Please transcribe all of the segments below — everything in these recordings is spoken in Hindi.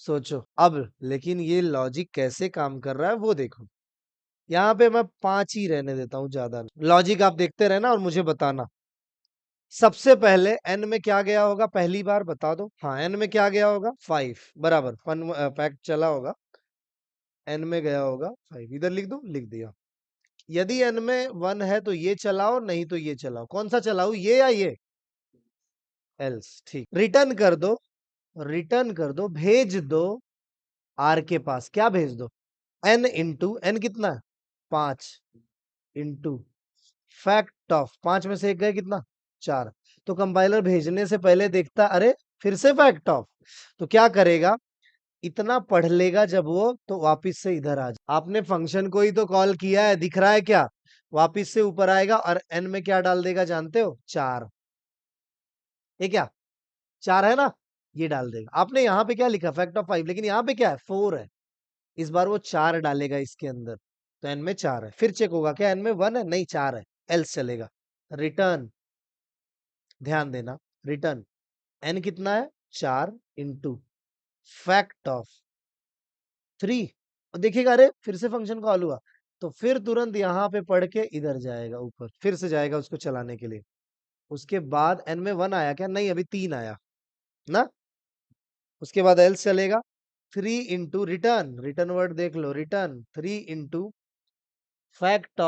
सोचो अब, लेकिन ये लॉजिक कैसे काम कर रहा है वो देखो। यहाँ पे मैं 5 ही रहने देता हूँ, ज्यादा नहीं। लॉजिक आप देखते रहना और मुझे बताना। सबसे पहले एन में क्या गया होगा, पहली बार बता दो। हाँ, एन में क्या गया होगा, 5 बराबर। फन फैक्ट चला होगा, एन में गया होगा 5। इधर लिख दो, लिख दिया। यदि एन में 1 है तो ये चलाओ, नहीं तो ये चलाओ। कौन सा चलाओ, ये या ये? एल्स, ठीक। रिटर्न कर दो, रिटर्न कर दो, भेज दो आर के पास। क्या भेज दो, एन इंटू, एन कितना है 5, इंटू फैक्ट ऑफ 5 में से एक गए कितना, 4। तो कंपाइलर भेजने से पहले देखता, अरे फिर से फैक्ट ऑफ, तो क्या करेगा, इतना पढ़ लेगा जब वो, तो वापिस से इधर आ जाए। आपने फंक्शन को ही तो कॉल किया है, दिख रहा है क्या? वापिस से ऊपर आएगा और एन में क्या डाल देगा जानते हो, 4। ये क्या 4 है ना, ये डाल देगा। आपने यहाँ पे क्या लिखा, फैक्ट ऑफ 5, लेकिन यहाँ पे क्या है, 4 है। इस बार वो 4 डालेगा इसके अंदर, तो एन में 4 है। फिर चेक होगा क्या एन में 1 है, नहीं 4 है, एल्स चलेगा। रिटर्न, ध्यान देना, रिटर्न एन कितना है, 4 इंटू फैक्ट ऑफ 3। और देखिएगा अरे फिर से फंक्शन कॉल हुआ, तो फिर तुरंत यहाँ पे पढ़ के इधर जाएगा ऊपर, फिर से जाएगा उसको चलाने के लिए। उसके बाद एन में 1 आया क्या, नहीं अभी 3 आया ना। उसके बाद एल्स चलेगा, 3 इंटू रिटर्न, रिटर्न वर्ड देख लो, रिटर्न 3 इंटू फैक्ट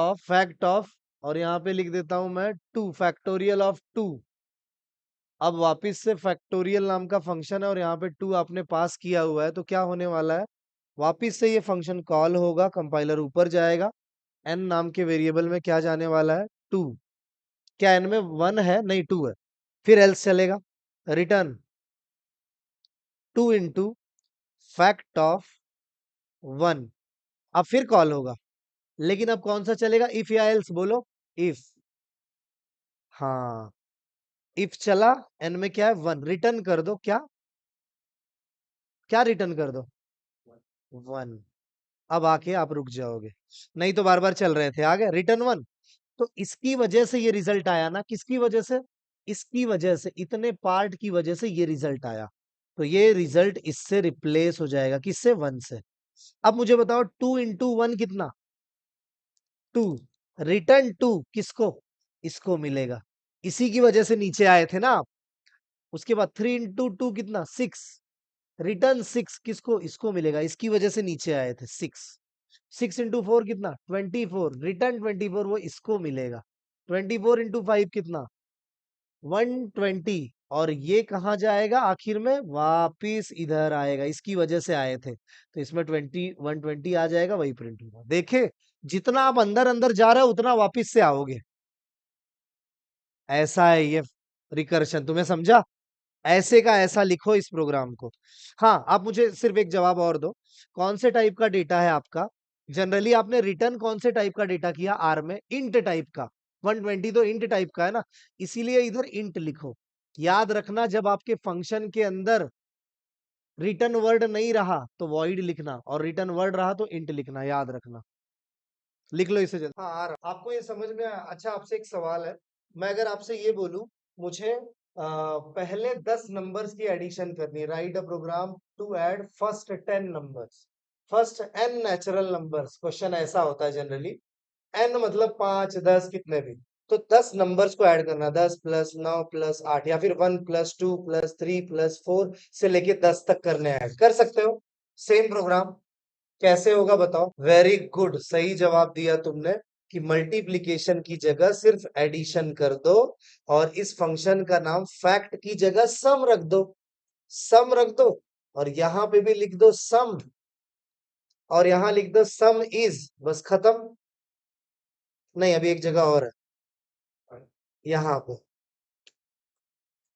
ऑफ, और यहाँ पे लिख देता हूं मैं 2, फैक्टोरियल ऑफ 2। अब वापिस से फैक्टोरियल नाम का फंक्शन है और यहाँ पे 2 आपने पास किया हुआ है, तो क्या होने वाला है, वापिस से ये फंक्शन कॉल होगा, कंपाइलर ऊपर जाएगा, एन नाम के वेरिएबल में क्या जाने वाला है, 2। क्या एन में 1 है, नहीं 2 है। फिर एल्स चलेगा, रिटर्न 2 इंटू फैक्ट ऑफ 1। अब फिर कॉल होगा, लेकिन अब कौन सा चलेगा, इफ या एल्स बोलो, इफ। हाँ, इफ चला, एन में क्या है 1, रिटर्न कर दो, क्या क्या रिटर्न कर दो, 1। अब आके आप रुक जाओगे, नहीं तो बार बार चल रहे थे, आ गए रिटर्न 1। तो इसकी वजह से ये रिजल्ट आया ना, किसकी वजह से, इसकी वजह से, इतने पार्ट की वजह से ये रिजल्ट आया। तो ये रिजल्ट इससे रिप्लेस हो जाएगा, किससे, 1 से। अब मुझे बताओ 2 इंटू 1 कितना, 2। रिटर्न 2 किसको, इसको मिलेगा, इसी की वजह से नीचे आए थे ना आप। उसके बाद 3 इंटू 2 कितना, 6। रिटर्न 6 किसको, इसको मिलेगा, इसकी वजह से नीचे आए थे, 6। 6 इंटू 4 कितना, 24। रिटर्न 24 वो इसको मिलेगा। 24 इंटू 5 कितना, 120। और ये कहाँ जाएगा आखिर में, वापिस इधर आएगा, इसकी वजह से आए थे, तो इसमें 120 आ जाएगा, वही प्रिंट होगा। देखे, जितना आप अंदर अंदर जा रहे हो उतना वापिस से आओगे। ऐसा है ये रिकर्शन, तुम्हें समझा? ऐसे का ऐसा लिखो इस प्रोग्राम को। हाँ, आप मुझे सिर्फ एक जवाब और दो, कौन से टाइप का डेटा है आपका? जनरली आपने रिटर्न कौन से टाइप का डेटा किया आर में, इंट टाइप का। 120 तो इंट टाइप का है ना, इसीलिए इधर इंट लिखो। याद रखना, जब आपके फंक्शन के अंदर रिटर्न वर्ड नहीं रहा तो वॉइड लिखना, और रिटर्न वर्ड रहा तो इंट लिखना, याद रखना। लिख लो इसे जल्दी। हाँ, आ रहा, आपको ये समझ में आया? अच्छा, आपसे एक सवाल है, मैं अगर आपसे ये बोलूं, मुझे पहले 10 नंबर्स की एडिशन करनी है, write a program to add first 10 numbers, first n natural numbers. Question ऐसा होता है जनरली, n मतलब 5 10 कितने भी, तो 10 नंबर्स को ऐड करना, 10 प्लस 9 प्लस 8, या फिर 1 प्लस 2 प्लस 3 प्लस 4 से लेके 10 तक करने ऐड कर सकते हो। सेम प्रोग्राम कैसे होगा बताओ? वेरी गुड, सही जवाब दिया तुमने, कि मल्टीप्लिकेशन की जगह सिर्फ एडिशन कर दो, और इस फंक्शन का नाम फैक्ट की जगह सम रख दो, सम रख दो। और यहां पे भी लिख दो सम, और यहां लिख दो सम इज, बस खत्म। नहीं, अभी एक जगह और है, यहाँ पे,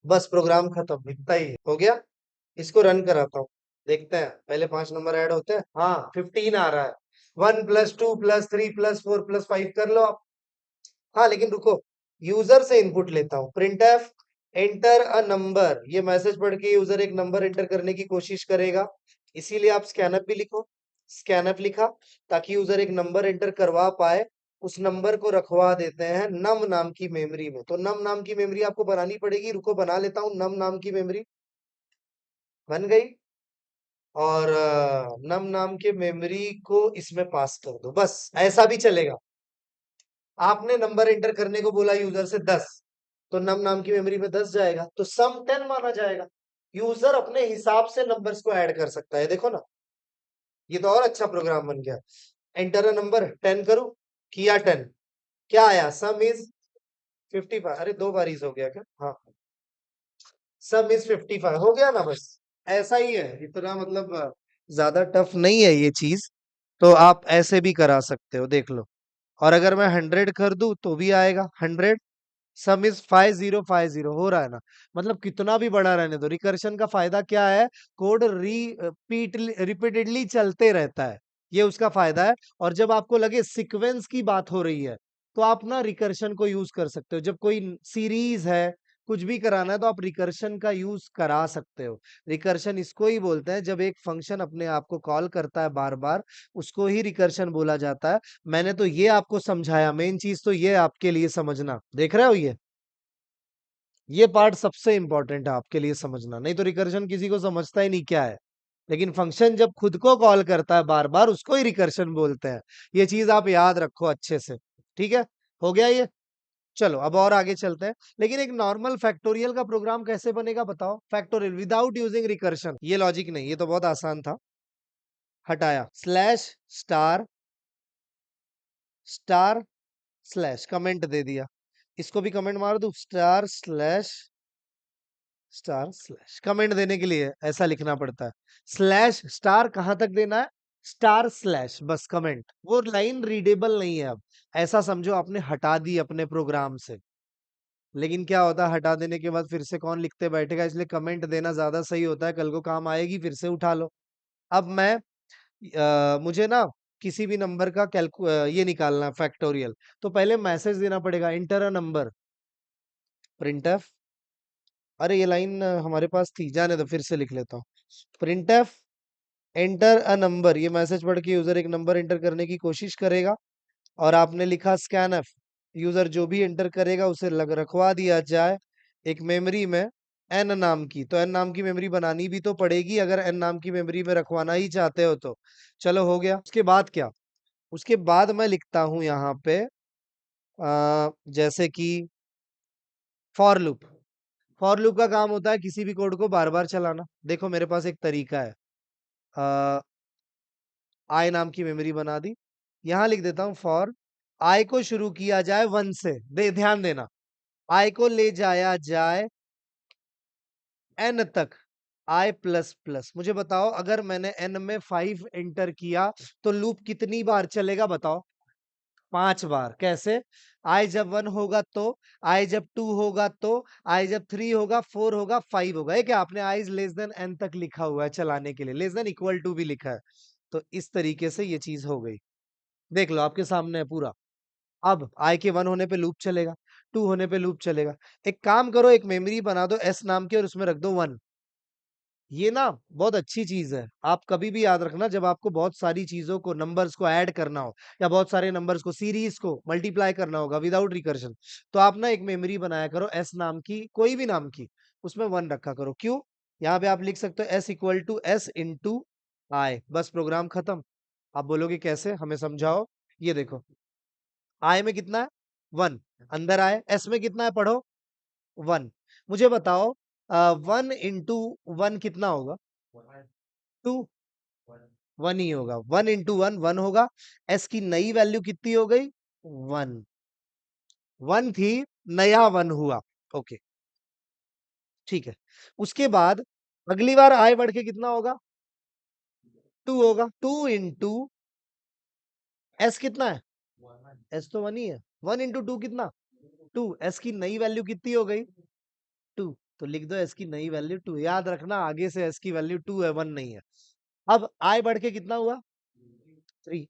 बस प्रोग्राम खत्म, इतना ही हो गया। इसको रन कराता हूँ, देखते हैं पहले 5 नंबर ऐड होते हैं। हाँ, 15 आ रहा है। 1 प्लस 2 प्लस 3 प्लस 4 प्लस 5 कर लो आप। हाँ, लेकिन रुको, यूजर से इनपुट लेता हूँ। Print F enter a number, ये मैसेज पढ़ के यूजर एक नंबर एंटर करने की कोशिश करेगा, इसीलिए आप स्कैनअप भी लिखो। स्कैनअप लिखा ताकि यूजर एक नंबर एंटर करवा पाए। उस नंबर को रखवा देते हैं नम नाम की मेमोरी में। तो नम नाम की मेमोरी आपको बनानी पड़ेगी, रुको बना लेता हूँ। नम नाम की मेमोरी बन गई। और नम नाम के मेमोरी को इसमें पास कर दो, बस ऐसा भी चलेगा। आपने नंबर एंटर करने को बोला यूजर से 10, तो नम नाम की मेमोरी में 10 जाएगा, तो सम 10 माना जाएगा। यूजर अपने हिसाब से नंबर्स को ऐड कर सकता है, देखो ना, ये तो और अच्छा प्रोग्राम बन गया। एंटर अ नंबर 10 करूं, किया 10, क्या आया, सम इज 55। अरे 2 बार इज हो गया क्या, हाँ, सम इज 55 हो गया ना, बस ऐसा ही है, इतना मतलब ज्यादा टफ नहीं है ये चीज। तो आप ऐसे भी करा सकते हो, देख लो। और अगर मैं 100 कर दूं तो भी आएगा 100। सम इज 5050 हो रहा है ना, मतलब कितना भी बड़ा रहने दो। रिकर्शन का फायदा क्या है, कोड रिपीटेडली चलते रहता है, ये उसका फायदा है। और जब आपको लगे सीक्वेंस की बात हो रही है, तो आप ना रिकर्शन को यूज कर सकते हो। जब कोई सीरीज है, कुछ भी कराना है, तो आप रिकर्शन का यूज करा सकते हो। रिकर्शन इसको ही बोलते हैं, जब एक फंक्शन अपने आप को कॉल करता है बार बार, उसको ही रिकर्शन बोला जाता है। मैंने तो ये आपको समझाया, मेन चीज तो ये आपके लिए समझना, देख रहे हो, ये पार्ट सबसे इंपॉर्टेंट है आपके लिए समझना। नहीं तो रिकर्शन किसी को समझता ही नहीं क्या है, लेकिन फंक्शन जब खुद को कॉल करता है बार बार, उसको ही रिकर्शन बोलते हैं। ये चीज आप याद रखो अच्छे से, ठीक है। हो गया ये, चलो अब और आगे चलते हैं। लेकिन एक नॉर्मल फैक्टोरियल का प्रोग्राम कैसे बनेगा बताओ, फैक्टोरियल विदाउट यूजिंग रिकर्शन। ये लॉजिक नहीं, ये तो बहुत आसान था, हटाया। Slash star star slash, comment दे दिया, इसको भी कमेंट मार दू, star slash star slash. Comment देने के लिए ऐसा लिखना पड़ता है, स्लैश स्टार कहां तक देना है, स्टार स्लैश, बस कमेंट। वो लाइन रीडेबल नहीं है अब, ऐसा समझो आपने हटा दी अपने प्रोग्राम से। लेकिन क्या होता है, हटा देने के बाद फिर से कौन लिखते बैठेगा, इसलिए कमेंट देना ज्यादा सही होता है, कल को काम आएगी, फिर से उठा लो। अब मैं मुझे ना किसी भी नंबर का ये निकालना फैक्टोरियल, तो पहले मैसेज देना पड़ेगा, इंटर अ नंबर, प्रिंटफ। अरे ये लाइन हमारे पास थी, जाने दो, फिर से लिख लेता हूँ। प्रिंटफ एंटर अ नंबर, ये मैसेज पढ़ के यूजर एक नंबर एंटर करने की कोशिश करेगा, और आपने लिखा स्कैनफ, यूजर जो भी एंटर करेगा उसे लग रखवा दिया जाए एक मेमोरी में एन नाम की। तो एन नाम की मेमोरी बनानी भी तो पड़ेगी, अगर एन नाम की मेमोरी में रखवाना ही चाहते हो तो। चलो हो गया, उसके बाद क्या, उसके बाद मैं लिखता हूं यहाँ पे जैसे कि फॉर लूप। फॉर लूप का काम होता है किसी भी कोड को बार बार चलाना। देखो मेरे पास एक तरीका है, आई नाम की मेमोरी बना दी, यहां लिख देता हूं फॉर आई को शुरू किया जाए 1 से, ध्यान देना, आई को ले जाया जाए एन तक, आई प्लस प्लस। मुझे बताओ अगर मैंने एन में 5 एंटर किया, तो लूप कितनी बार चलेगा बताओ, 5 बार। कैसे, आई जब 1 होगा तो, आई जब 2 होगा तो, आई जब 3 होगा, 4 होगा, 5 होगा। ये क्या आपने आई लेस देन एन तक लिखा हुआ है चलाने के लिए, लेस देन इक्वल टू भी लिखा है। तो इस तरीके से ये चीज हो गई, देख लो आपके सामने है पूरा। अब आई के 1 होने पे लूप चलेगा, 2 होने पे लूप चलेगा। एक काम करो, एक मेमोरी बना दो एस नाम की, और उसमें रख दो 1। ये ना बहुत अच्छी चीज है, आप कभी भी याद रखना, जब आपको बहुत सारी चीजों को, नंबर्स को ऐड करना हो, या बहुत सारे नंबर्स को, सीरीज को मल्टीप्लाई करना होगा विदाउट रिकर्शन, तो आप ना एक मेमोरी बनाया करो एस नाम की, कोई भी नाम की, उसमें 1 रखा करो। क्यों, यहाँ पे आप लिख सकते हो S equal to S into I, बस प्रोग्राम खत्म। आप बोलोगे कैसे, हमें समझाओ। ये देखो, आई में कितना है, 1, अंदर आए, एस में कितना है पढ़ो, 1। मुझे बताओ 1 इंटू 1 कितना होगा, 2, 1 ही होगा। 1 इंटू 1 1 होगा। एस की नई वैल्यू कितनी हो गई, 1, 1 थी, नया 1 हुआ। ओके, ठीक है। उसके बाद अगली बार आय बढ़ के कितना होगा, 2 होगा। 2 इंटू एस कितना है, एस तो 1 ही है, 1 इंटू 2 कितना, 2। एस की नई वैल्यू कितनी हो गई, 2। तो लिख दो एस की नई वैल्यू 2, याद रखना आगे से एस की वैल्यू 2 है, 1 नहीं है। अब आय बढ़ के कितना हुआ, 3।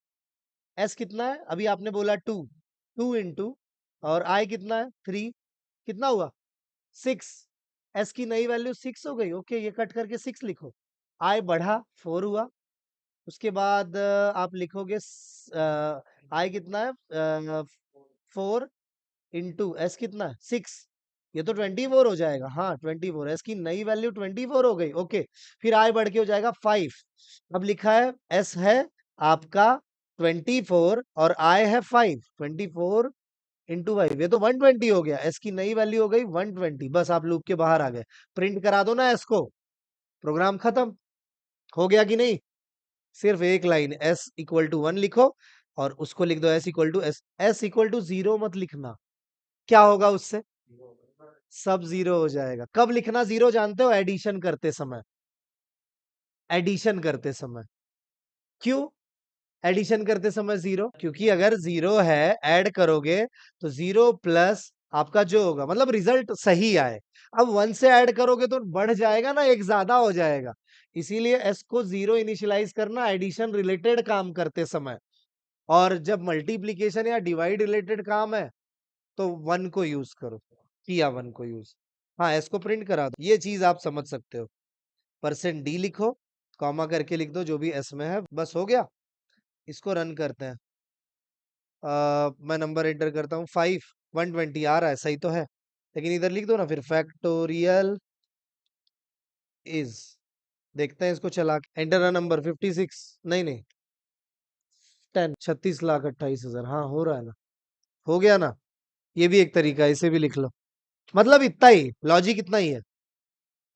एस कितना है, अभी आपने बोला 2, 2 इंटू, और आई कितना है 3, कितना हुआ 6। एस की नई वैल्यू 6 हो गई। ओके, ये कट करके 6 लिखो। आई बढ़ा, 4 हुआ। उसके बाद आप लिखोगे आई कितना है 4 इंटू एस कितना है 6, ये तो 24 हो जाएगा। हाँ 24, एस की नई वैल्यू 24 हो गई। ओके, फिर आई बढ़ के हो जाएगा 5। अब लिखा है एस है आपका 24 और आई है 5। 24 इंटू 5, ये तो 120 हो गया। एस की नई वैल्यू हो गई 120। बस आप लूप के बाहर आ गए। प्रिंट करा दो ना एस को, प्रोग्राम खत्म हो गया कि नहीं। सिर्फ एक लाइन एस इक्वल टू 1 लिखो और उसको लिख दो s equal to s. S equal to 0 मत लिखना, क्या होगा उससे, सब 0 हो जाएगा। कब लिखना 0 जानते हो, एडिशन करते समय। एडिशन करते समय क्यों एडिशन करते समय 0, क्योंकि अगर 0 है ऐड करोगे तो 0 प्लस आपका जो होगा, मतलब रिजल्ट सही आए। अब 1 से ऐड करोगे तो बढ़ जाएगा ना, एक ज्यादा हो जाएगा। इसीलिए एस को 0 इनिशियलाइज करना एडिशन रिलेटेड काम करते समय। और जब मल्टीप्लीकेशन या डिवाइड रिलेटेड काम है तो 1 को यूज करो, किया 1 को यूज। हाँ एस को प्रिंट करा दो, ये चीज आप समझ सकते हो। %d लिखो, कॉमा करके लिख दो जो भी एस में है, बस हो गया। इसको रन करते हैं। मैं नंबर एंटर करता हूँ 5, 120 आ रहा है, सही तो है। लेकिन इधर लिख दो ना फिर फैक्टोरियल इज, देखते हैं इसको चला के। एंटर अ नंबर 56, नहीं नहीं 10, 36,28,000। हाँ हो रहा है ना, हो गया ना। ये भी एक तरीका है, इसे भी लिख लो। मतलब इतना ही लॉजिक, इतना ही है,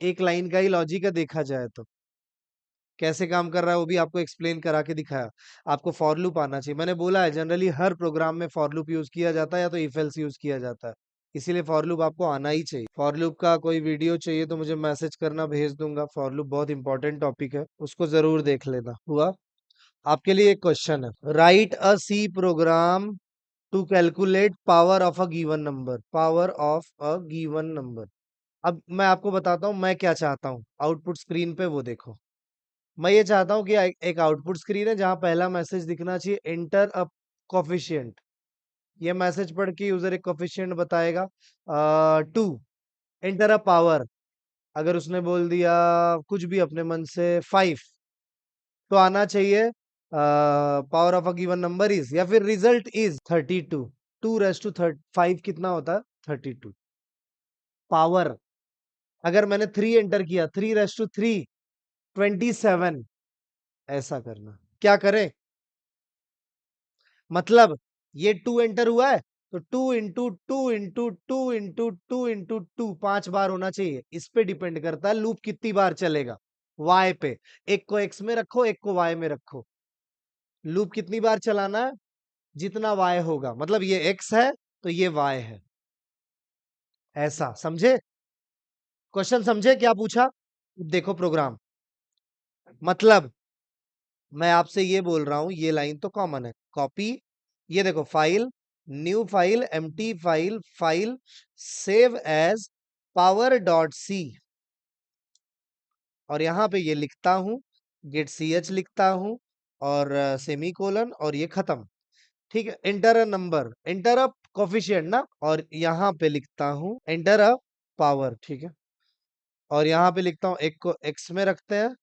एक लाइन का ही लॉजिक है देखा जाए तो। कैसे काम कर रहा है वो भी आपको एक्सप्लेन करा के दिखाया। आपको फॉर लूप आना चाहिए। मैंने बोला है जनरली हर प्रोग्राम में फॉर लूप यूज किया जाता है या तो इफ एल्स यूज किया जाता है, इसीलिए फॉर लूप आपको आना ही चाहिए। फॉर लूप का कोई वीडियो चाहिए तो मुझे मैसेज करना, भेज दूंगा। फॉर लूप बहुत इंपॉर्टेंट टॉपिक है, उसको जरूर देख लेना। हुआ। आपके लिए एक क्वेश्चन है, write a C program to calculate power of a given number. Power of a given number. अब मैं आपको बताता हूँ मैं क्या चाहता हूँ, आउटपुट स्क्रीन पे वो देखो। मैं ये चाहता हूँ कि एक आउटपुट स्क्रीन है जहां पहला मैसेज दिखना चाहिए एंटर अ कोफिशिएंट। ये मैसेज पढ़ के यूजर एक कोफिशिएंट बताएगा 2। एंटर अ पावर, अगर उसने बोल दिया कुछ भी अपने मन से 5, तो आना चाहिए power of a given number is, या फिर रिजल्ट इज 32। 2 रेस टू 5 कितना होता है, 32। पावर, अगर मैंने 3 एंटर किया, 3 रेस टू 3 27। ऐसा करना, क्या करें, मतलब ये 2 एंटर हुआ है तो 2 इंटू 2 इंटू 2 इंटू 2 इंटू 2 5 बार होना चाहिए। इस पे डिपेंड करता है लूप कितनी बार चलेगा, वाई पे। एक को एक्स में रखो, एक को वाई में रखो। लूप कितनी बार चलाना है, जितना वाई होगा, मतलब ये एक्स है तो ये वाई है। ऐसा समझे, क्वेश्चन समझे क्या पूछा। देखो प्रोग्राम, मतलब मैं आपसे ये बोल रहा हूं, ये लाइन तो कॉमन है, कॉपी। ये देखो file, new file, empty file, file save as power dot C, और यहां पे ये लिखता हूं, गेट सी एच लिखता हूं और सेमी कोलन, और ये खत्म। ठीक है, enter a number, enter a coefficient ना, और यहां पे लिखता हूं एंटर अ पावर। ठीक है, और यहां पे लिखता हूं एक को एक्स में रखते हैं,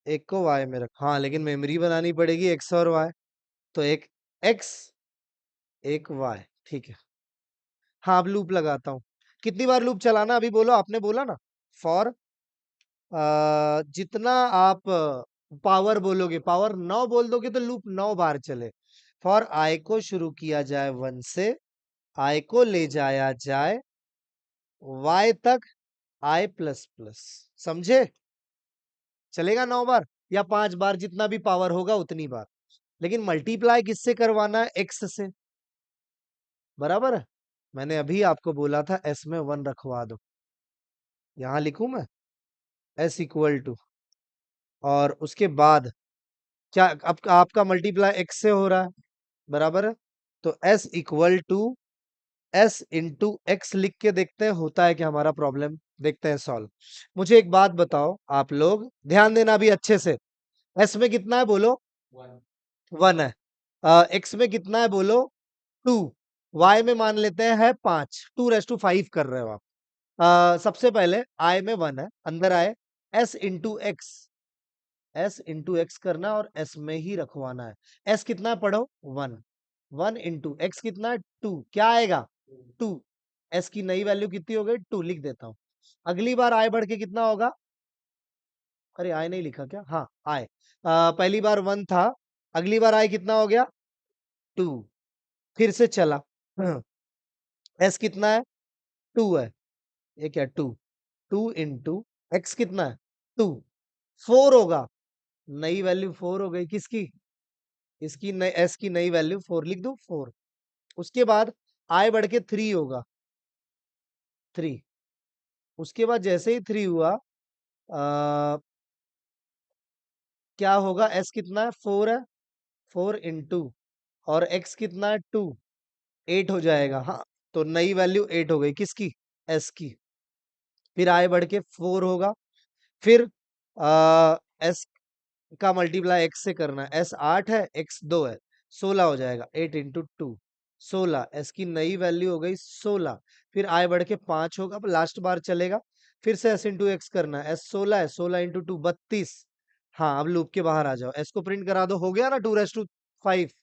एक को वाई में रख। हाँ लेकिन मेमोरी बनानी पड़ेगी एक्स और वाई, तो एक एक्स एक वाई। ठीक है, हाँ अब लूप लगाता हूँ। कितनी बार लूप चलाना अभी बोलो, आपने बोला ना। फॉर जितना आप पावर बोलोगे, पावर 9 बोल दोगे तो लूप 9 बार चले। फॉर आई को शुरू किया जाए 1 से, आई को ले जाया जाए वाई तक, आई प्लस प्लस। समझे, चलेगा 9 बार या 5 बार, जितना भी पावर होगा उतनी बार। लेकिन मल्टीप्लाई किससे करवाना है, एक्स से, बराबर है। मैंने अभी आपको बोला था एस में 1 रखवा दो, यहां लिखूं मैं एस इक्वल टू, और उसके बाद क्या, अब आपका मल्टीप्लाई एक्स से हो रहा है, बराबर है। तो s equal to S into x लिख के देखते हैं होता है क्या हमारा प्रॉब्लम, देखते हैं सॉल्व। मुझे एक बात बताओ, आप लोग ध्यान देना भी अच्छे से। एस में कितना है बोलो, 1 है। एक्स में कितना है बोलो, 2। वाई में मान लेते हैं है 5, 2 रेस टू 5 कर रहे हो आप। सबसे पहले आई में 1 है, अंदर आए S into x, S into x करना और एस में ही रखवाना है। एस कितना है पढ़ो, 1। 1 इंटू एक्स कितना है 2, क्या आएगा 2। एस की नई वैल्यू कितनी हो गई 2 लिख देता हूँ। अगली बार आई बढ़ के कितना होगा? अरे आई नहीं लिखा क्या? हाँ आई। पहली बार 1 था, अगली बार आई कितना हो गया? 2। फिर से चला। एस कितना है? 2 है। ये क्या 2? 2 इंटू एक्स कितना है? 2। 4 होगा। नई वैल्यू 4 हो गई किसकी? इसकी नई एस की नई वैल्यू 4 लिख दूं 4। उसके बाद आई बढ़ के 3 होगा। 3। उसके बाद जैसे ही 3 हुआ क्या होगा? एस कितना है? 4 है। 4 इंटू और एक्स कितना है? 2। 8 हो जाएगा। हाँ, तो नई वैल्यू 8 हो गई किसकी? एस की। फिर आई बढ़ के 4 होगा। फिर एस का मल्टीप्लाई एक्स से करना है। एस 8 है, एक्स 2 है, 16 हो जाएगा। 8 इंटू 2 16। एस की नई वैल्यू हो गई 16। फिर आई बढ़ के 5 होगा, अब लास्ट बार चलेगा। फिर से एस इंटू एक्स करना है। एस 16 है, 16 इंटू 2 32। हाँ, अब लूप के बाहर आ जाओ। एस को प्रिंट करा दो, हो गया ना 2 5।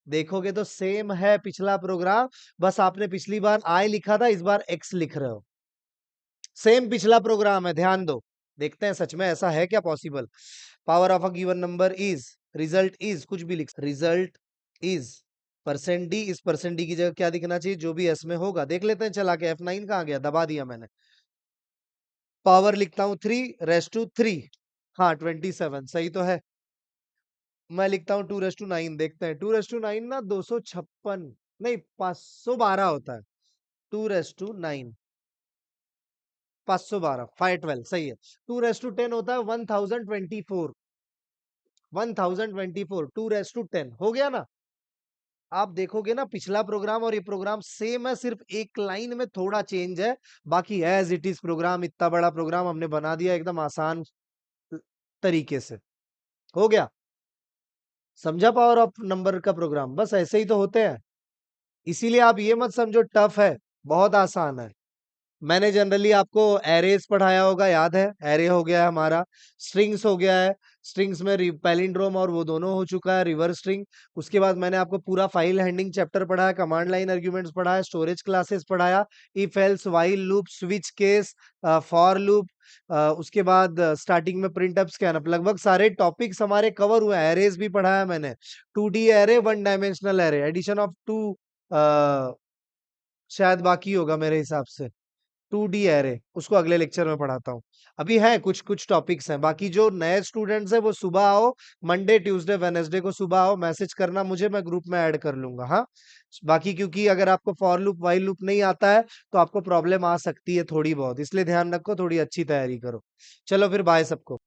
देखोगे तो सेम है पिछला प्रोग्राम, बस आपने पिछली बार आई लिखा था, इस बार एक्स लिख रहे हो। सेम पिछला प्रोग्राम है, ध्यान दो। देखते हैं सच में ऐसा है क्या possible. Power of a given number is, result is, कुछ भी लिख, रिजल्ट इज परसेंट डी। इस परसेंट डी की जगह क्या दिखना चाहिए? जो भी एस में होगा। देख लेते हैं चला के। F9 कहाँ गया? दबा दिया मैंने। पावर लिखता हूँ 3 रेस टू 3। हाँ 27 सही तो है। मैं लिखता हूँ 2 9। देखते हैं 2 9 ना 256 नहीं 512 होता है। 2 9 512 512 सही है। 2 10 होता है 1024। 1024 2 10 हो गया ना। आप देखोगे ना पिछला प्रोग्राम और ये प्रोग्राम सेम है, सिर्फ एक लाइन में थोड़ा चेंज है। बाकी एज इट इज प्रोग्राम, इतना बड़ा प्रोग्राम हमने बना दिया एकदम आसान तरीके से। हो गया। समझा पावर ऑफ नंबर का प्रोग्राम? बस ऐसे ही तो होते हैं। इसीलिए आप ये मत समझो टफ है, बहुत आसान है। मैंने जनरली आपको एरेज पढ़ाया होगा, याद है? एरे हो गया है हमारा, स्ट्रिंग्स हो गया है। स्ट्रिंग्स में पैलिंड्रोम और वो दोनों हो चुका है, रिवर्स स्ट्रिंग। उसके बाद मैंने आपको पूरा फाइल हैंडलिंग चैप्टर पढ़ाया, कमांड लाइन आर्ग्यूमेंट्स पढ़ाया, स्टोरेज क्लासेस पढ़ाया, if else, while loop, switch case, for loop. उसके बाद स्टार्टिंग में प्रिंट अप, स्कैन अप, लगभग सारे टॉपिक्स हमारे कवर हुए हैं। एरेज भी पढ़ाया मैंने, 2D array, 1 dimensional array, addition of 2 शायद बाकी होगा मेरे हिसाब से। 2D एरे उसको अगले लेक्चर में पढ़ाता हूँ। अभी है कुछ कुछ टॉपिक्स हैं, बाकी जो नए स्टूडेंट्स हैं वो सुबह आओ, मंडे ट्यूसडे वेडनेसडे को सुबह आओ, मैसेज करना मुझे, मैं ग्रुप में ऐड कर लूंगा। हाँ, बाकी क्योंकि अगर आपको फॉर लूप व्हाइल लूप नहीं आता है तो आपको प्रॉब्लम आ सकती है थोड़ी बहुत, इसलिए ध्यान रखो, थोड़ी अच्छी तैयारी करो। चलो फिर बाय सबको।